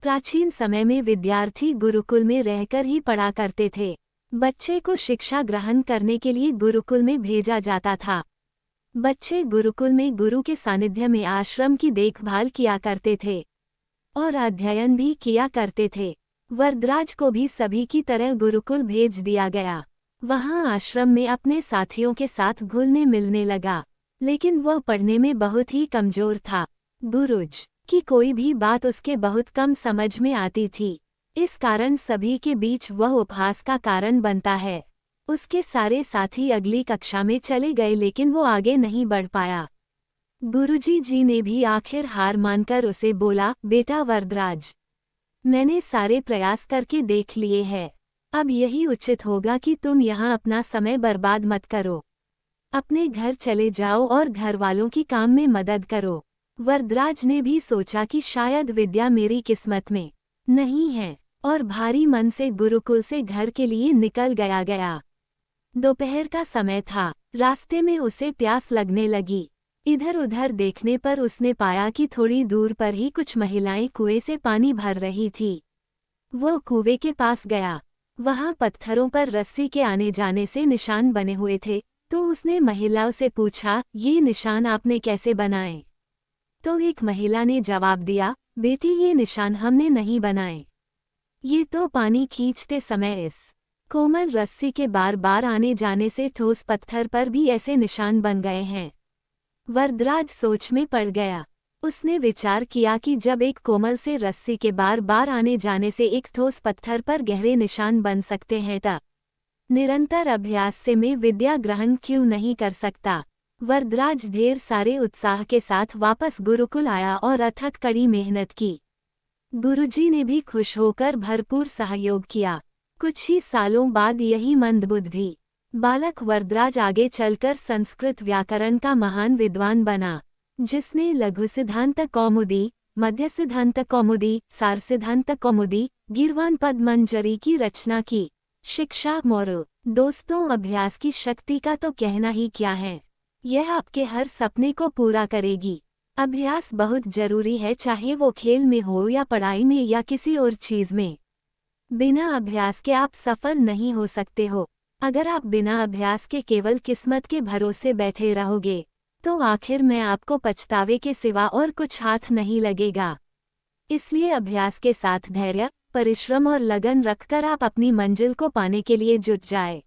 प्राचीन समय में विद्यार्थी गुरुकुल में रहकर ही पढ़ा करते थे। बच्चे को शिक्षा ग्रहण करने के लिए गुरुकुल में भेजा जाता था। बच्चे गुरुकुल में गुरु के सानिध्य में आश्रम की देखभाल किया करते थे और अध्ययन भी किया करते थे। वरदराज को भी सभी की तरह गुरुकुल भेज दिया गया। वहां आश्रम में अपने साथियों के साथ घुलने मिलने लगा, लेकिन वह पढ़ने में बहुत ही कमजोर था। गुरुजी की कोई भी बात उसके बहुत कम समझ में आती थी। इस कारण सभी के बीच वह उपहास का कारण बनता है। उसके सारे साथी अगली कक्षा में चले गए, लेकिन वो आगे नहीं बढ़ पाया। गुरुजी जी ने भी आखिर हार मानकर उसे बोला, बेटा वरदराज, मैंने सारे प्रयास करके देख लिए हैं। अब यही उचित होगा कि तुम यहाँ अपना समय बर्बाद मत करो। अपने घर चले जाओ और घर वालों की काम में मदद करो। वरदराज ने भी सोचा कि शायद विद्या मेरी किस्मत में नहीं है, और भारी मन से गुरुकुल से घर के लिए निकल गया। दोपहर का समय था। रास्ते में उसे प्यास लगने लगी। इधर उधर देखने पर उसने पाया कि थोड़ी दूर पर ही कुछ महिलाएं कुएं से पानी भर रही थी। वो कुएं के पास गया। वहां पत्थरों पर रस्सी के आने जाने से निशान बने हुए थे, तो उसने महिलाओं से पूछा, ये निशान आपने कैसे बनाए? तो एक महिला ने जवाब दिया, बेटी ये निशान हमने नहीं बनाए, ये तो पानी खींचते समय इस कोमल रस्सी के बार बार आने जाने से ठोस पत्थर पर भी ऐसे निशान बन गए हैं। वरदराज सोच में पड़ गया। उसने विचार किया कि जब एक कोमल से रस्सी के बार बार आने जाने से एक ठोस पत्थर पर गहरे निशान बन सकते हैं, तब निरंतर अभ्यास से मैं विद्या ग्रहण क्यों नहीं कर सकता। वरदराज ढेर सारे उत्साह के साथ वापस गुरुकुल आया और अथक कड़ी मेहनत की। गुरुजी ने भी खुश होकर भरपूर सहयोग किया। कुछ ही सालों बाद यही मंदबुद्धि बालक वरदराज आगे चलकर संस्कृत व्याकरण का महान विद्वान बना, जिसने लघु सिद्धांत कौमुदी, मध्य सिद्धांत कौमुदी, सार सिद्धांत कौमुदी, गीर्वाण पद मंजरी की रचना की। शिक्षा मोरल दोस्तों, अभ्यास की शक्ति का तो कहना ही क्या है। यह आपके हर सपने को पूरा करेगी। अभ्यास बहुत जरूरी है, चाहे वो खेल में हो या पढ़ाई में या किसी और चीज में। बिना अभ्यास के आप सफल नहीं हो सकते हो। अगर आप बिना अभ्यास के केवल किस्मत के भरोसे बैठे रहोगे, तो आखिर में आपको पछतावे के सिवा और कुछ हाथ नहीं लगेगा। इसलिए अभ्यास के साथ धैर्य, परिश्रम और लगन रखकर आप अपनी मंजिल को पाने के लिए जुट जाए।